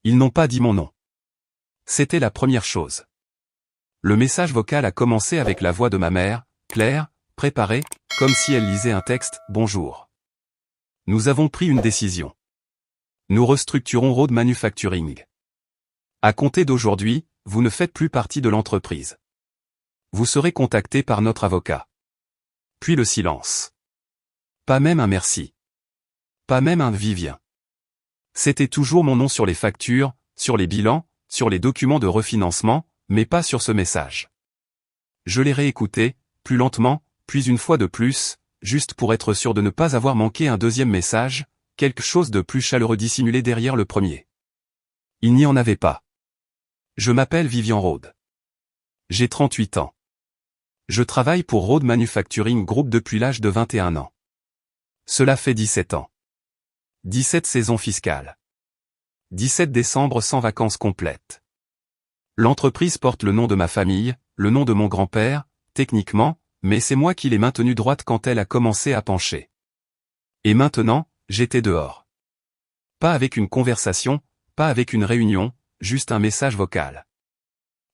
Ils n'ont pas dit mon nom. C'était la première chose. Le message vocal a commencé avec la voix de ma mère, Claire, préparée, comme si elle lisait un texte. Bonjour. Nous avons pris une décision. Nous restructurons Rhodes Manufacturing. À compter d'aujourd'hui, vous ne faites plus partie de l'entreprise. Vous serez contacté par notre avocat. Puis le silence. Pas même un merci. Pas même un Vivien. C'était toujours mon nom sur les factures, sur les bilans, sur les documents de refinancement, mais pas sur ce message. Je l'ai réécouté, plus lentement, puis une fois de plus, juste pour être sûr de ne pas avoir manqué un deuxième message, quelque chose de plus chaleureux dissimulé derrière le premier. Il n'y en avait pas. Je m'appelle Vivian Rhodes. J'ai 38 ans. Je travaille pour Rhodes Manufacturing Group depuis l'âge de 21 ans. Cela fait 17 ans. 17 saisons fiscales. 17 décembre sans vacances complètes. L'entreprise porte le nom de ma famille, le nom de mon grand-père, techniquement, mais c'est moi qui l'ai maintenue droite quand elle a commencé à pencher. Et maintenant, j'étais dehors. Pas avec une conversation, pas avec une réunion, juste un message vocal.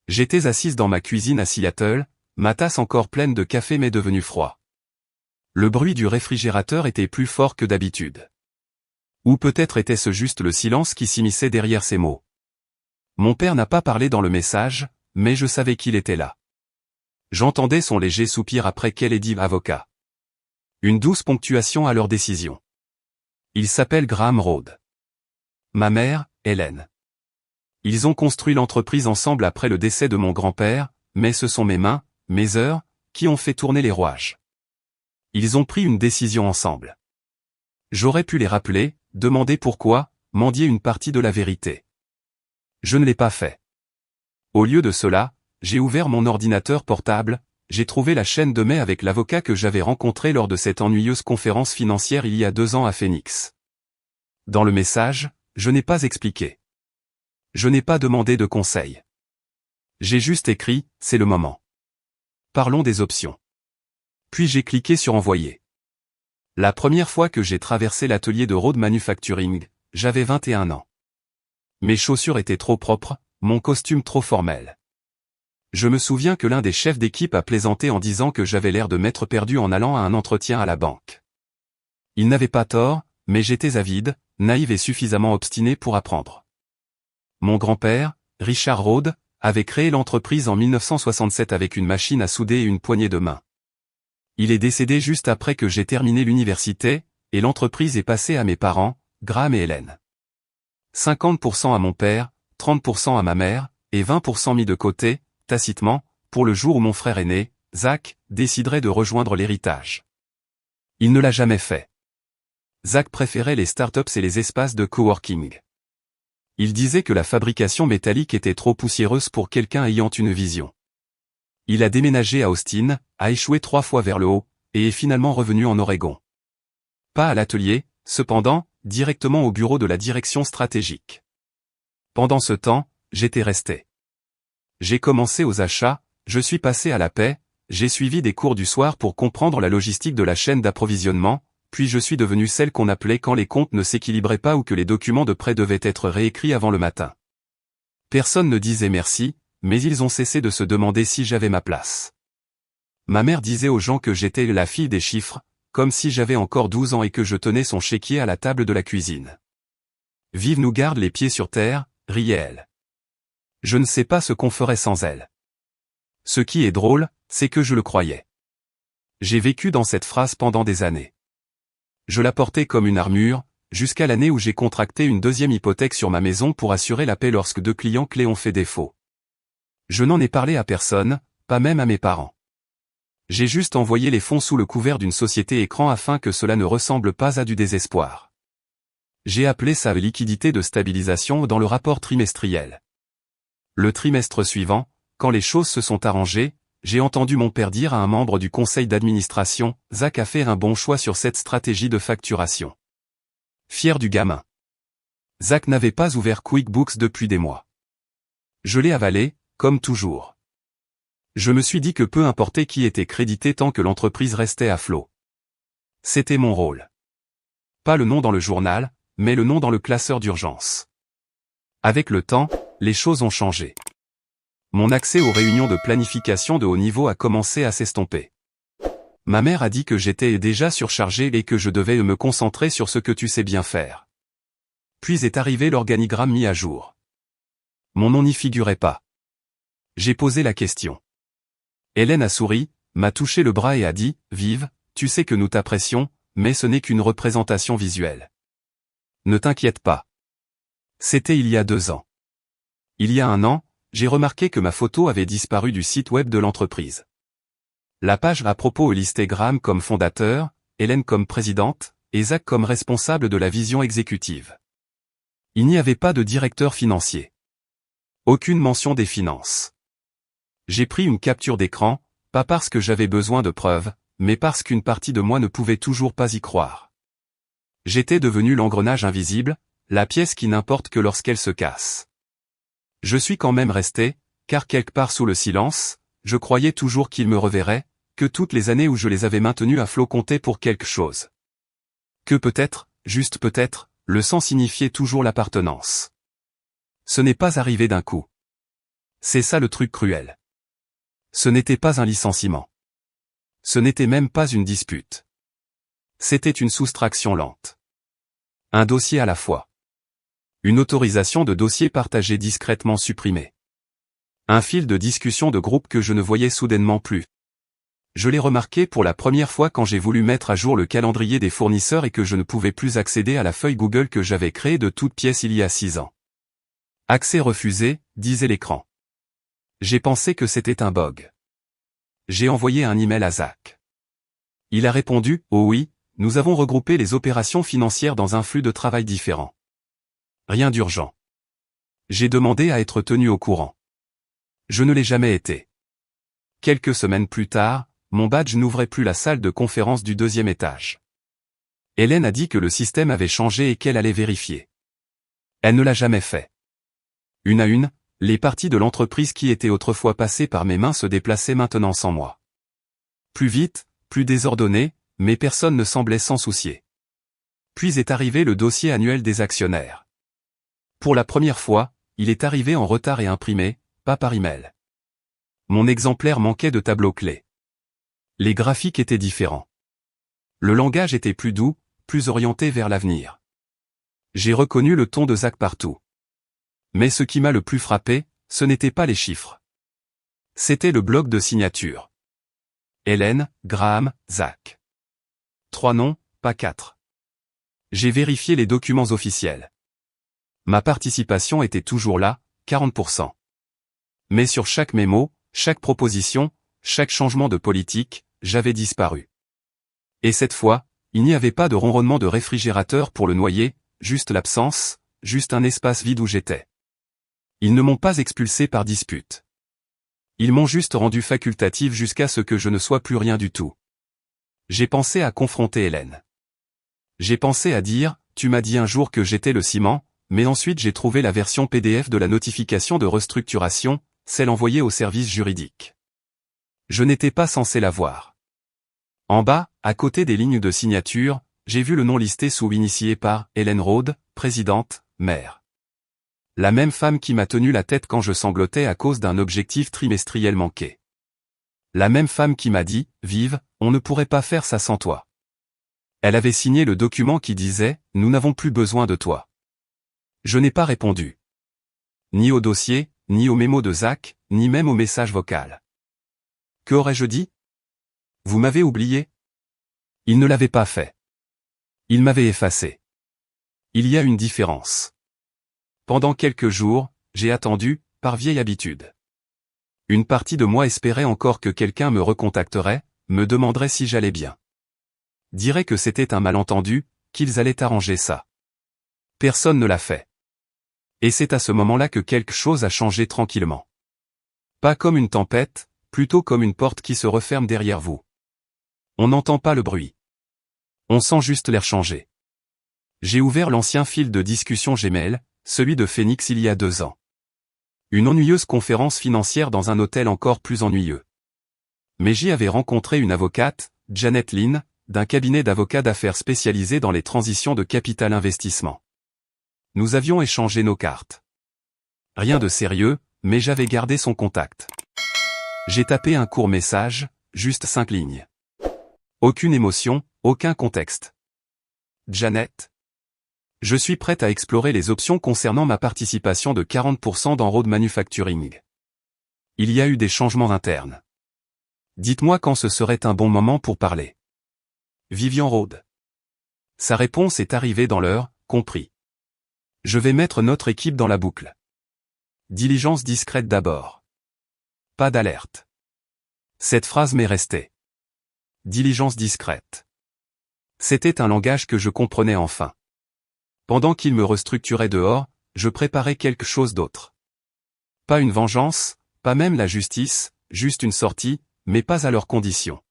J'étais assise dans ma cuisine à Seattle, ma tasse encore pleine de café mais devenue froid. Le bruit du réfrigérateur était plus fort que d'habitude. Ou peut-être était-ce juste le silence qui s'immisçait derrière ces mots. Mon père n'a pas parlé dans le message, mais je savais qu'il était là. J'entendais son léger soupir après qu'elle ait dit avocat. Une douce ponctuation à leur décision. Il s'appelle Graham Rhodes. Ma mère, Hélène. Ils ont construit l'entreprise ensemble après le décès de mon grand-père, mais ce sont mes mains, mes heures, qui ont fait tourner les rouages. Ils ont pris une décision ensemble. J'aurais pu les rappeler, demander pourquoi, mendier une partie de la vérité. Je ne l'ai pas fait. Au lieu de cela, j'ai ouvert mon ordinateur portable, j'ai trouvé la chaîne de mai avec l'avocat que j'avais rencontré lors de cette ennuyeuse conférence financière il y a 2 ans à Phoenix. Dans le message, je n'ai pas expliqué. Je n'ai pas demandé de conseil. J'ai juste écrit, c'est le moment. Parlons des options. Puis j'ai cliqué sur envoyer. La première fois que j'ai traversé l'atelier de Rhodes Manufacturing, j'avais 21 ans. Mes chaussures étaient trop propres, mon costume trop formel. Je me souviens que l'un des chefs d'équipe a plaisanté en disant que j'avais l'air de m'être perdu en allant à un entretien à la banque. Il n'avait pas tort, mais j'étais avide, naïve et suffisamment obstiné pour apprendre. Mon grand-père, Richard Rhodes, avait créé l'entreprise en 1967 avec une machine à souder et une poignée de main. Il est décédé juste après que j'ai terminé l'université, et l'entreprise est passée à mes parents, Graham et Hélène. 50% à mon père, 30% à ma mère, et 20% mis de côté, tacitement, pour le jour où mon frère aîné, Zach, déciderait de rejoindre l'héritage. Il ne l'a jamais fait. Zach préférait les startups et les espaces de coworking. Il disait que la fabrication métallique était trop poussiéreuse pour quelqu'un ayant une vision. Il a déménagé à Austin, a échoué 3 fois vers le haut, et est finalement revenu en Oregon. Pas à l'atelier, cependant, directement au bureau de la direction stratégique. Pendant ce temps, j'étais resté. J'ai commencé aux achats, je suis passé à la paie, j'ai suivi des cours du soir pour comprendre la logistique de la chaîne d'approvisionnement, puis je suis devenu celle qu'on appelait quand les comptes ne s'équilibraient pas ou que les documents de prêt devaient être réécrits avant le matin. Personne ne disait merci, mais ils ont cessé de se demander si j'avais ma place. Ma mère disait aux gens que j'étais la fille des chiffres, comme si j'avais encore 12 ans et que je tenais son chéquier à la table de la cuisine. Vive nous garde les pieds sur terre, riait elle. Je ne sais pas ce qu'on ferait sans elle. Ce qui est drôle, c'est que je le croyais. J'ai vécu dans cette phrase pendant des années. Je la portais comme une armure, jusqu'à l'année où j'ai contracté une deuxième hypothèque sur ma maison pour assurer la paix lorsque 2 clients clés ont fait défaut. Je n'en ai parlé à personne, pas même à mes parents. J'ai juste envoyé les fonds sous le couvert d'une société écran afin que cela ne ressemble pas à du désespoir. J'ai appelé ça liquidité de stabilisation dans le rapport trimestriel. Le trimestre suivant, quand les choses se sont arrangées, j'ai entendu mon père dire à un membre du conseil d'administration, Zach a fait un bon choix sur cette stratégie de facturation. Fier du gamin. Zach n'avait pas ouvert QuickBooks depuis des mois. Je l'ai avalé, comme toujours. Je me suis dit que peu importait qui était crédité tant que l'entreprise restait à flot. C'était mon rôle. Pas le nom dans le journal, mais le nom dans le classeur d'urgence. Avec le temps, les choses ont changé. Mon accès aux réunions de planification de haut niveau a commencé à s'estomper. Ma mère a dit que j'étais déjà surchargé et que je devais me concentrer sur ce que tu sais bien faire. Puis est arrivé l'organigramme mis à jour. Mon nom n'y figurait pas. J'ai posé la question. Hélène a souri, m'a touché le bras et a dit, « Vive, tu sais que nous t'apprécions, mais ce n'est qu'une représentation visuelle. Ne t'inquiète pas. » C'était il y a 2 ans. Il y a 1 an, j'ai remarqué que ma photo avait disparu du site web de l'entreprise. La page à propos listait Graham comme fondateur, Hélène comme présidente, et Zach comme responsable de la vision exécutive. Il n'y avait pas de directeur financier. Aucune mention des finances. J'ai pris une capture d'écran, pas parce que j'avais besoin de preuves, mais parce qu'une partie de moi ne pouvait toujours pas y croire. J'étais devenu l'engrenage invisible, la pièce qui n'importe que lorsqu'elle se casse. Je suis quand même resté, car quelque part sous le silence, je croyais toujours qu'ils me reverraient, que toutes les années où je les avais maintenus à flot comptaient pour quelque chose. Que peut-être, juste peut-être, le sang signifiait toujours l'appartenance. Ce n'est pas arrivé d'un coup. C'est ça le truc cruel. Ce n'était pas un licenciement. Ce n'était même pas une dispute. C'était une soustraction lente. Un dossier à la fois. Une autorisation de dossier partagé discrètement supprimée. Un fil de discussion de groupe que je ne voyais soudainement plus. Je l'ai remarqué pour la première fois quand j'ai voulu mettre à jour le calendrier des fournisseurs et que je ne pouvais plus accéder à la feuille Google que j'avais créée de toutes pièces il y a 6 ans. Accès refusé, disait l'écran. J'ai pensé que c'était un bug. J'ai envoyé un email à Zach. Il a répondu, « Oh oui, nous avons regroupé les opérations financières dans un flux de travail différent. Rien d'urgent. » J'ai demandé à être tenu au courant. Je ne l'ai jamais été. Quelques semaines plus tard, mon badge n'ouvrait plus la salle de conférence du 2e étage. Hélène a dit que le système avait changé et qu'elle allait vérifier. Elle ne l'a jamais fait. Une à une, les parties de l'entreprise qui étaient autrefois passées par mes mains se déplaçaient maintenant sans moi. Plus vite, plus désordonné, mais personne ne semblait s'en soucier. Puis est arrivé le dossier annuel des actionnaires. Pour la première fois, il est arrivé en retard et imprimé, pas par email. Mon exemplaire manquait de tableau clé. Les graphiques étaient différents. Le langage était plus doux, plus orienté vers l'avenir. J'ai reconnu le ton de Zach partout. Mais ce qui m'a le plus frappé, ce n'était pas les chiffres. C'était le bloc de signature. Hélène, Graham, Zach. 3 noms, pas 4. J'ai vérifié les documents officiels. Ma participation était toujours là, 40%. Mais sur chaque mémo, chaque proposition, chaque changement de politique, j'avais disparu. Et cette fois, il n'y avait pas de ronronnement de réfrigérateur pour le noyer, juste l'absence, juste un espace vide où j'étais. Ils ne m'ont pas expulsé par dispute. Ils m'ont juste rendu facultatif jusqu'à ce que je ne sois plus rien du tout. J'ai pensé à confronter Hélène. J'ai pensé à dire, tu m'as dit un jour que j'étais le ciment, mais ensuite j'ai trouvé la version PDF de la notification de restructuration, celle envoyée au service juridique. Je n'étais pas censé la voir. En bas, à côté des lignes de signature, j'ai vu le nom listé sous initié par Hélène Rhode, présidente, maire. La même femme qui m'a tenu la tête quand je sanglotais à cause d'un objectif trimestriel manqué. La même femme qui m'a dit, « Vive, on ne pourrait pas faire ça sans toi. » Elle avait signé le document qui disait, « Nous n'avons plus besoin de toi. » Je n'ai pas répondu. Ni au dossier, ni au mémo de Zach, ni même au message vocal. Que aurais-je dit? Vous m'avez oublié? Il ne l'avait pas fait. Il m'avait effacé. Il y a une différence. Pendant quelques jours, j'ai attendu, par vieille habitude. Une partie de moi espérait encore que quelqu'un me recontacterait, me demanderait si j'allais bien. Dirait que c'était un malentendu, qu'ils allaient arranger ça. Personne ne l'a fait. Et c'est à ce moment-là que quelque chose a changé tranquillement. Pas comme une tempête, plutôt comme une porte qui se referme derrière vous. On n'entend pas le bruit. On sent juste l'air changer. J'ai ouvert l'ancien fil de discussion Gmail, celui de Phoenix il y a 2 ans. Une ennuyeuse conférence financière dans un hôtel encore plus ennuyeux. Mais j'y avais rencontré une avocate, Janet Lynn, d'un cabinet d'avocats d'affaires spécialisé dans les transitions de capital investissement. Nous avions échangé nos cartes. Rien de sérieux, mais j'avais gardé son contact. J'ai tapé un court message, juste 5 lignes. Aucune émotion, aucun contexte. Janet. Je suis prête à explorer les options concernant ma participation de 40% dans Rode Manufacturing. Il y a eu des changements internes. Dites-moi quand ce serait un bon moment pour parler. Vivian Rode. Sa réponse est arrivée dans l'heure, compris. Je vais mettre notre équipe dans la boucle. Diligence discrète d'abord. Pas d'alerte. Cette phrase m'est restée. Diligence discrète. C'était un langage que je comprenais enfin. Pendant qu'il me restructurait dehors, je préparais quelque chose d'autre. Pas une vengeance, pas même la justice, juste une sortie, mais pas à leurs conditions.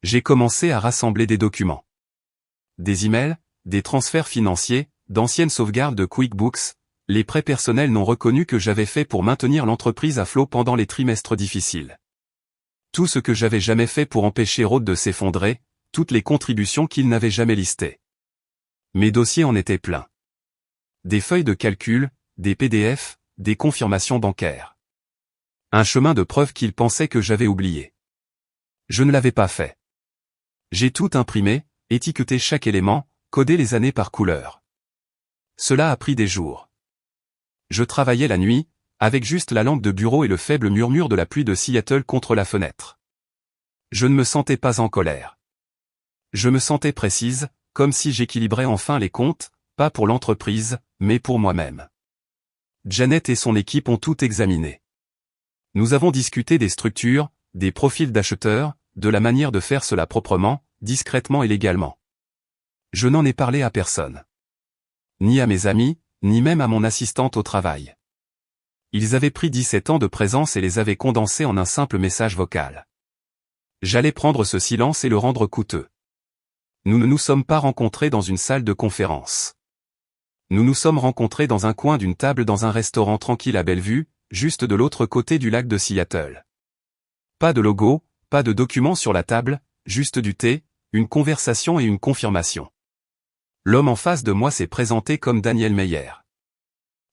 J'ai commencé à rassembler des documents. Des emails, des transferts financiers, d'anciennes sauvegardes de QuickBooks, les prêts personnels non reconnus que j'avais faits pour maintenir l'entreprise à flot pendant les trimestres difficiles. Tout ce que j'avais jamais fait pour empêcher Rode de s'effondrer, toutes les contributions qu'il n'avait jamais listées. Mes dossiers en étaient pleins. Des feuilles de calcul, des PDF, des confirmations bancaires. Un chemin de preuve qu'il pensait que j'avais oublié. Je ne l'avais pas fait. J'ai tout imprimé, étiqueté chaque élément, codé les années par couleur. Cela a pris des jours. Je travaillais la nuit, avec juste la lampe de bureau et le faible murmure de la pluie de Seattle contre la fenêtre. Je ne me sentais pas en colère. Je me sentais précise, comme si j'équilibrais enfin les comptes, pas pour l'entreprise, mais pour moi-même. Janet et son équipe ont tout examiné. Nous avons discuté des structures, des profils d'acheteurs, de la manière de faire cela proprement, discrètement et légalement. Je n'en ai parlé à personne. Ni à mes amis, ni même à mon assistante au travail. Ils avaient pris 17 ans de présence et les avaient condensés en un simple message vocal. J'allais prendre ce silence et le rendre coûteux. Nous ne nous sommes pas rencontrés dans une salle de conférence. Nous nous sommes rencontrés dans un coin d'une table dans un restaurant tranquille à Bellevue, juste de l'autre côté du lac de Seattle. Pas de logo, pas de documents sur la table, juste du thé, une conversation et une confirmation. L'homme en face de moi s'est présenté comme Daniel Meyer.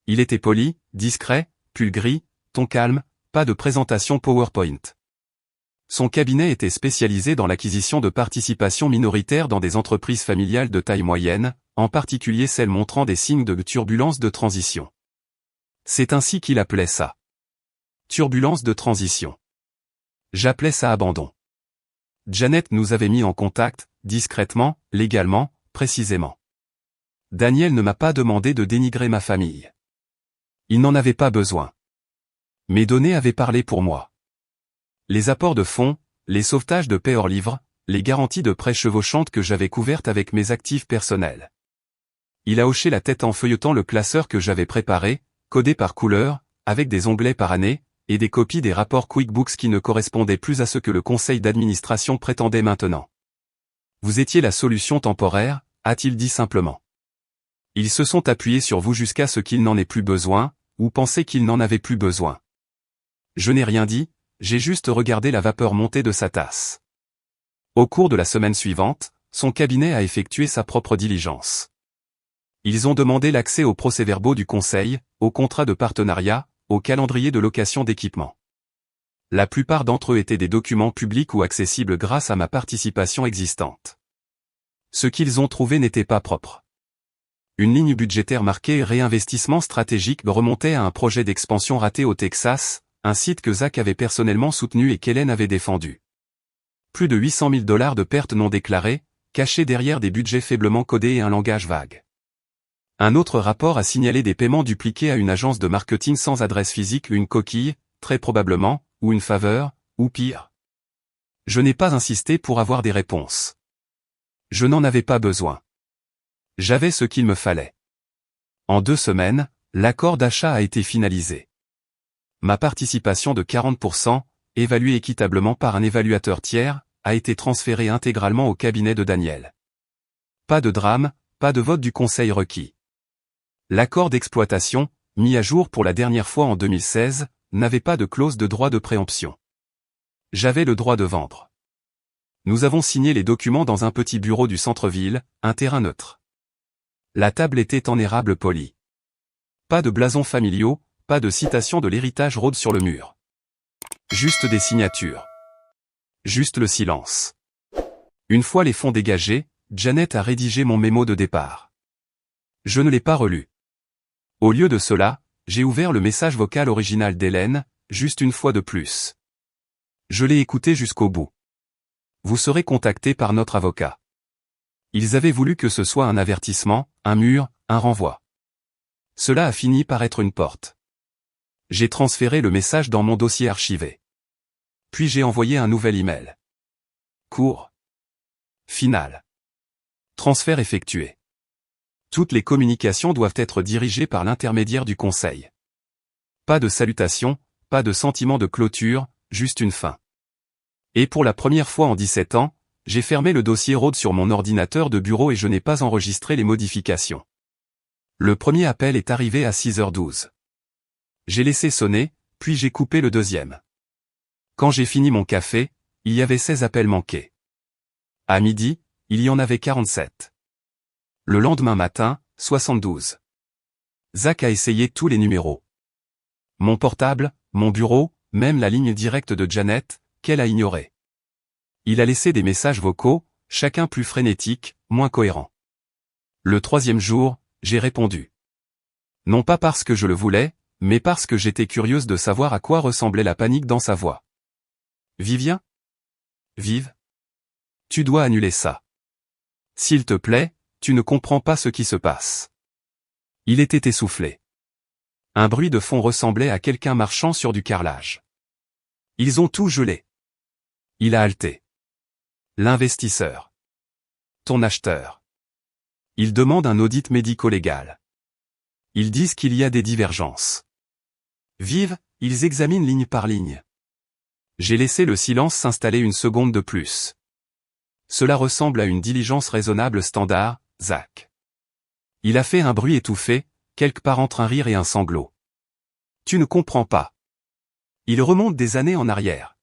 Il était poli, discret, pull gris, ton calme, pas de présentation PowerPoint. Son cabinet était spécialisé dans l'acquisition de participations minoritaires dans des entreprises familiales de taille moyenne, en particulier celles montrant des signes de turbulence de transition. C'est ainsi qu'il appelait ça. Turbulence de transition. J'appelais ça abandon. Janet nous avait mis en contact, discrètement, légalement, précisément. Daniel ne m'a pas demandé de dénigrer ma famille. Il n'en avait pas besoin. Mes données avaient parlé pour moi. Les apports de fonds, les sauvetages de paie hors livre, les garanties de prêts chevauchantes que j'avais couvertes avec mes actifs personnels. Il a hoché la tête en feuilletant le classeur que j'avais préparé, codé par couleur, avec des onglets par année, et des copies des rapports QuickBooks qui ne correspondaient plus à ce que le conseil d'administration prétendait maintenant. Vous étiez la solution temporaire, a-t-il dit simplement. Ils se sont appuyés sur vous jusqu'à ce qu'ils n'en aient plus besoin, ou pensaient qu'ils n'en avaient plus besoin. Je n'ai rien dit, j'ai juste regardé la vapeur monter de sa tasse. Au cours de la semaine suivante, son cabinet a effectué sa propre diligence. Ils ont demandé l'accès aux procès-verbaux du conseil, aux contrats de partenariat, au calendrier de location d'équipement. La plupart d'entre eux étaient des documents publics ou accessibles grâce à ma participation existante. Ce qu'ils ont trouvé n'était pas propre. Une ligne budgétaire marquée réinvestissement stratégique remontait à un projet d'expansion raté au Texas, un site que Zach avait personnellement soutenu et qu'Hélène avait défendu. Plus de 800 000 $ de pertes non déclarées, cachées derrière des budgets faiblement codés et un langage vague. Un autre rapport a signalé des paiements dupliqués à une agence de marketing sans adresse physique, une coquille, très probablement, ou une faveur, ou pire. Je n'ai pas insisté pour avoir des réponses. Je n'en avais pas besoin. J'avais ce qu'il me fallait. En 2 semaines, l'accord d'achat a été finalisé. Ma participation de 40%, évaluée équitablement par un évaluateur tiers, a été transférée intégralement au cabinet de Daniel. Pas de drame, pas de vote du conseil requis. L'accord d'exploitation, mis à jour pour la dernière fois en 2016, n'avait pas de clause de droit de préemption. J'avais le droit de vendre. Nous avons signé les documents dans un petit bureau du centre-ville, un terrain neutre. La table était en érable poli. Pas de blasons familiaux, pas de citation de l'héritage rôde sur le mur. Juste des signatures. Juste le silence. Une fois les fonds dégagés, Janet a rédigé mon mémo de départ. Je ne l'ai pas relu. Au lieu de cela, j'ai ouvert le message vocal original d'Hélène, juste une fois de plus. Je l'ai écouté jusqu'au bout. Vous serez contacté par notre avocat. Ils avaient voulu que ce soit un avertissement, un mur, un renvoi. Cela a fini par être une porte. J'ai transféré le message dans mon dossier archivé. Puis j'ai envoyé un nouvel email. Court. Final. Transfert effectué. Toutes les communications doivent être dirigées par l'intermédiaire du conseil. Pas de salutation, pas de sentiment de clôture, juste une fin. Et pour la première fois en 17 ans, j'ai fermé le dossier Rhodes sur mon ordinateur de bureau et je n'ai pas enregistré les modifications. Le premier appel est arrivé à 6h12. J'ai laissé sonner, puis j'ai coupé le deuxième. Quand j'ai fini mon café, il y avait 16 appels manqués. À midi, il y en avait 47. Le lendemain matin, 72. Zach a essayé tous les numéros. Mon portable, mon bureau, même la ligne directe de Janet, qu'elle a ignorée. Il a laissé des messages vocaux, chacun plus frénétique, moins cohérent. Le troisième jour, j'ai répondu. Non pas parce que je le voulais, mais parce que j'étais curieuse de savoir à quoi ressemblait la panique dans sa voix. Vivien? Vive? Tu dois annuler ça. S'il te plaît, tu ne comprends pas ce qui se passe. Il était essoufflé. Un bruit de fond ressemblait à quelqu'un marchant sur du carrelage. Ils ont tout gelé. Il a halté. L'investisseur. Ton acheteur. Ils demandent un audit médico-légal. Ils disent qu'il y a des divergences. Vive, ils examinent ligne par ligne. J'ai laissé le silence s'installer une seconde de plus. Cela ressemble à une diligence raisonnable standard, Zach. Il a fait un bruit étouffé, quelque part entre un rire et un sanglot. Tu ne comprends pas. Il remonte des années en arrière.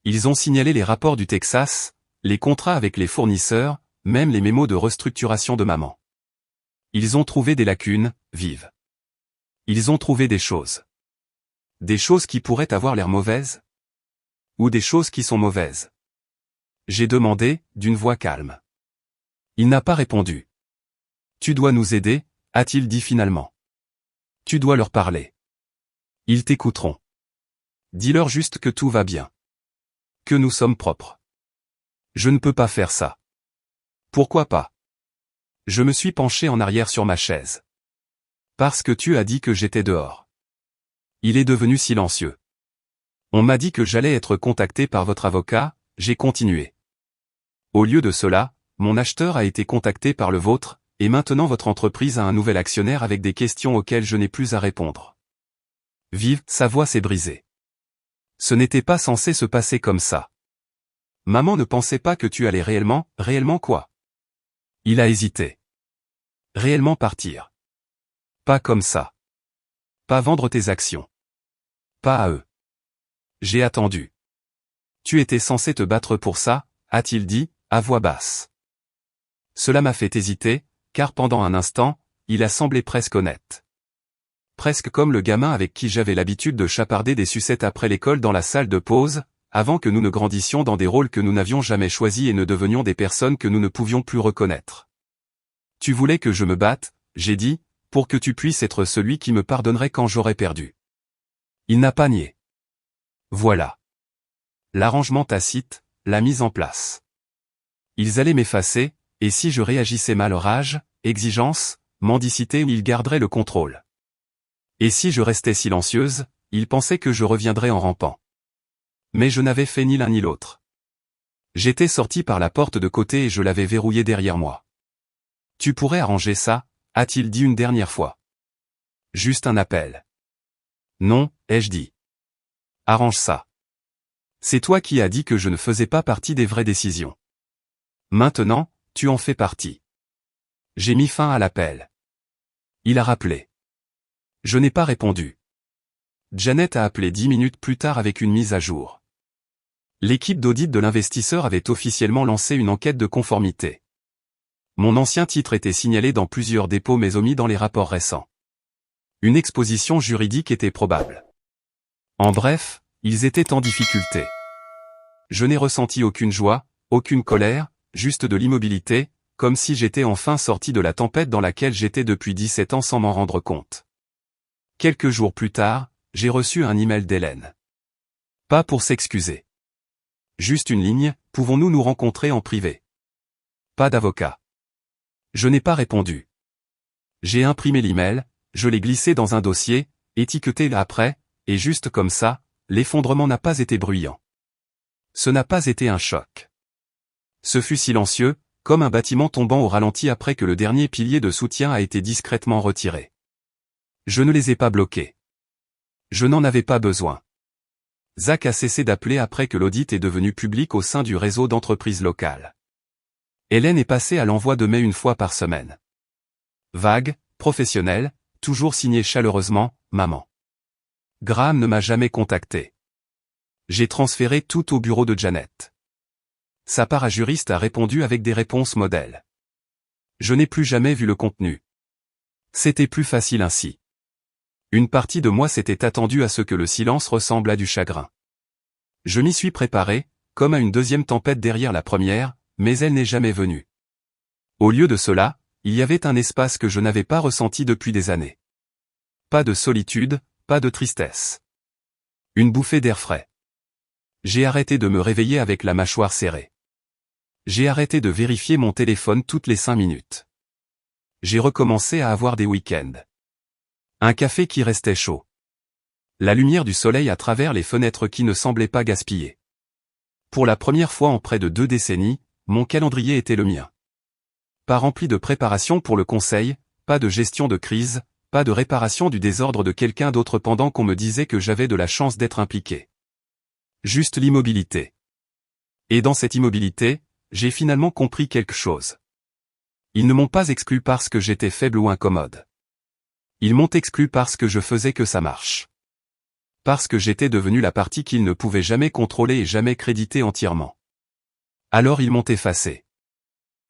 Ils ont signalé les rapports du Texas, les contrats avec les fournisseurs, même les mémos de restructuration de maman. Ils ont trouvé des lacunes, vives. Ils ont trouvé des choses. Des choses qui pourraient avoir l'air mauvaises? Ou des choses qui sont mauvaises? J'ai demandé, d'une voix calme. Il n'a pas répondu. Tu dois nous aider, a-t-il dit finalement. Tu dois leur parler. Ils t'écouteront. Dis-leur juste que tout va bien. Que nous sommes propres. Je ne peux pas faire ça. Pourquoi pas? Je me suis penché en arrière sur ma chaise. Parce que tu as dit que j'étais dehors. Il est devenu silencieux. On m'a dit que j'allais être contacté par votre avocat, j'ai continué. Au lieu de cela, mon acheteur a été contacté par le vôtre, et maintenant votre entreprise a un nouvel actionnaire avec des questions auxquelles je n'ai plus à répondre. Vive, sa voix s'est brisée. Ce n'était pas censé se passer comme ça. Maman ne pensait pas que tu allais réellement quoi? Il a hésité. Réellement partir. Pas comme ça. Pas vendre tes actions. Pas à eux. J'ai attendu. Tu étais censé te battre pour ça, a-t-il dit, à voix basse. Cela m'a fait hésiter, car pendant un instant, il a semblé presque honnête. Presque comme le gamin avec qui j'avais l'habitude de chaparder des sucettes après l'école dans la salle de pause, avant que nous ne grandissions dans des rôles que nous n'avions jamais choisis et ne devenions des personnes que nous ne pouvions plus reconnaître. Tu voulais que je me batte, j'ai dit, pour que tu puisses être celui qui me pardonnerait quand j'aurais perdu. Il n'a pas nié. Voilà. L'arrangement tacite, la mise en place. Ils allaient m'effacer, et si je réagissais mal rage, exigence, mendicité, ils garderaient le contrôle. Et si je restais silencieuse, ils pensaient que je reviendrais en rampant. Mais je n'avais fait ni l'un ni l'autre. J'étais sorti par la porte de côté et je l'avais verrouillée derrière moi. Tu pourrais arranger ça, a-t-il dit une dernière fois. Juste un appel. Non, ai-je dit. Arrange ça. C'est toi qui as dit que je ne faisais pas partie des vraies décisions. Maintenant, tu en fais partie. J'ai mis fin à l'appel. Il a rappelé. Je n'ai pas répondu. Janet a appelé 10 minutes plus tard avec une mise à jour. L'équipe d'audit de l'investisseur avait officiellement lancé une enquête de conformité. Mon ancien titre était signalé dans plusieurs dépôts mais omis dans les rapports récents. Une exposition juridique était probable. En bref, ils étaient en difficulté. Je n'ai ressenti aucune joie, aucune colère, juste de l'immobilité, comme si j'étais enfin sorti de la tempête dans laquelle j'étais depuis 17 ans sans m'en rendre compte. Quelques jours plus tard, j'ai reçu un email d'Hélène. Pas pour s'excuser. Juste une ligne, pouvons-nous nous rencontrer en privé? Pas d'avocat. Je n'ai pas répondu. J'ai imprimé l'email, je l'ai glissé dans un dossier, étiqueté après, et juste comme ça, l'effondrement n'a pas été bruyant. Ce n'a pas été un choc. Ce fut silencieux, comme un bâtiment tombant au ralenti après que le dernier pilier de soutien a été discrètement retiré. Je ne les ai pas bloqués. Je n'en avais pas besoin. Zach a cessé d'appeler après que l'audit est devenu public au sein du réseau d'entreprises locales. Hélène est passée à l'envoi de mails une fois par semaine. Vague, professionnel, toujours signé chaleureusement, maman. Graham ne m'a jamais contacté. J'ai transféré tout au bureau de Janet. Sa parajuriste a répondu avec des réponses modèles. Je n'ai plus jamais vu le contenu. C'était plus facile ainsi. Une partie de moi s'était attendue à ce que le silence ressemble à du chagrin. Je m'y suis préparé, comme à une deuxième tempête derrière la première, mais elle n'est jamais venue. Au lieu de cela, il y avait un espace que je n'avais pas ressenti depuis des années. Pas de solitude, pas de tristesse. Une bouffée d'air frais. J'ai arrêté de me réveiller avec la mâchoire serrée. J'ai arrêté de vérifier mon téléphone toutes les 5 minutes. J'ai recommencé à avoir des week-ends. Un café qui restait chaud. La lumière du soleil à travers les fenêtres qui ne semblait pas gaspiller. Pour la première fois en près de 2 décennies, mon calendrier était le mien. Pas rempli de préparation pour le conseil, pas de gestion de crise, pas de réparation du désordre de quelqu'un d'autre pendant qu'on me disait que j'avais de la chance d'être impliqué. Juste l'immobilité. Et dans cette immobilité, j'ai finalement compris quelque chose. Ils ne m'ont pas exclu parce que j'étais faible ou incommode. Ils m'ont exclu parce que je faisais que ça marche. Parce que j'étais devenu la partie qu'ils ne pouvaient jamais contrôler et jamais créditer entièrement. Alors ils m'ont effacé.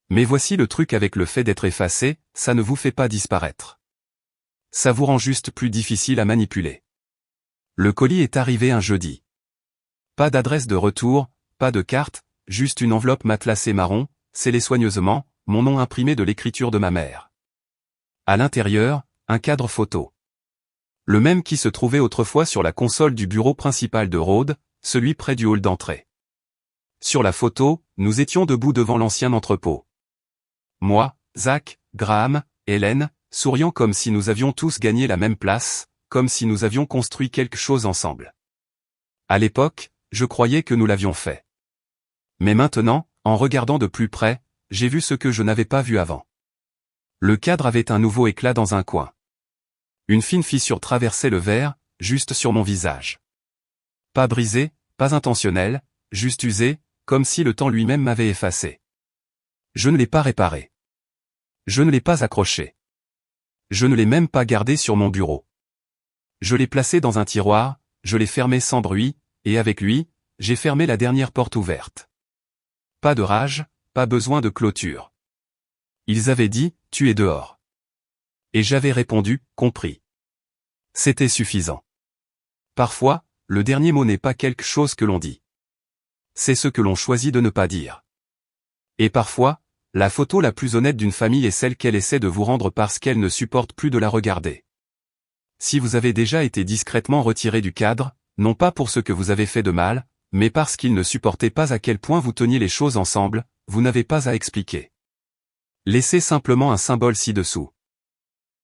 Mais voici le truc avec le fait d'être effacé, ça ne vous fait pas disparaître. Ça vous rend juste plus difficile à manipuler. Le colis est arrivé un jeudi. Pas d'adresse de retour, pas de carte, juste une enveloppe matelassée marron, scellée soigneusement, mon nom imprimé de l'écriture de ma mère. À l'intérieur, un cadre photo. Le même qui se trouvait autrefois sur la console du bureau principal de Rhodes, celui près du hall d'entrée. Sur la photo, nous étions debout devant l'ancien entrepôt. Moi, Zach, Graham, Hélène, souriant comme si nous avions tous gagné la même place, comme si nous avions construit quelque chose ensemble. À l'époque, je croyais que nous l'avions fait. Mais maintenant, en regardant de plus près, j'ai vu ce que je n'avais pas vu avant. Le cadre avait un nouveau éclat dans un coin. Une fine fissure traversait le verre, juste sur mon visage. Pas brisé, pas intentionnel, juste usé, comme si le temps lui-même m'avait effacé. Je ne l'ai pas réparé. Je ne l'ai pas accroché. Je ne l'ai même pas gardé sur mon bureau. Je l'ai placé dans un tiroir, je l'ai fermé sans bruit, et avec lui, j'ai fermé la dernière porte ouverte. Pas de rage, pas besoin de clôture. Ils avaient dit, tu es dehors. Et j'avais répondu, compris. C'était suffisant. Parfois, le dernier mot n'est pas quelque chose que l'on dit. C'est ce que l'on choisit de ne pas dire. Et parfois, la photo la plus honnête d'une famille est celle qu'elle essaie de vous rendre parce qu'elle ne supporte plus de la regarder. Si vous avez déjà été discrètement retiré du cadre, non pas pour ce que vous avez fait de mal, mais parce qu'il ne supportait pas à quel point vous teniez les choses ensemble, vous n'avez pas à expliquer. Laissez simplement un symbole ci-dessous.